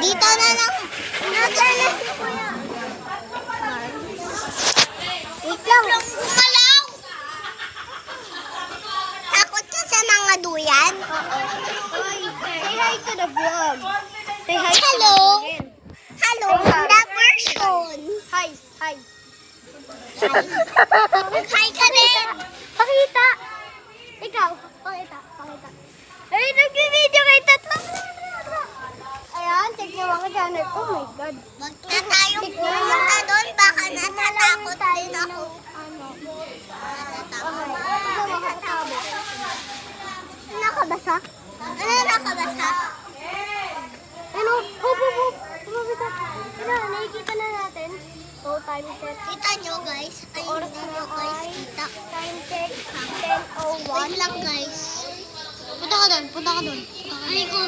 Dito na lang. Nasaan na si Kuya? Wait lang. Gumalaw! Takot ka sa mga duyan? Say hi to the vlog. Say hi. Hello. Hello, the person. Hi. Hi. Hi ka din. Pakita. Ikaw. Pakita. Ay, nag-video kay tatlo. Ayan, check nyo mga channel. Oh my God. Huwag na tayong pumunta doon. Baka natatakot din ako. Nakabasa? Ano nakabasa? Ano? Hop. Tumabita. Ano, nakikita na natin. So, time set. Kita nyo guys. Ay, Oras hindi na nyo guys ay kita. time check. Wait 10:01. lang guys. Punta ka doon. Ay ko.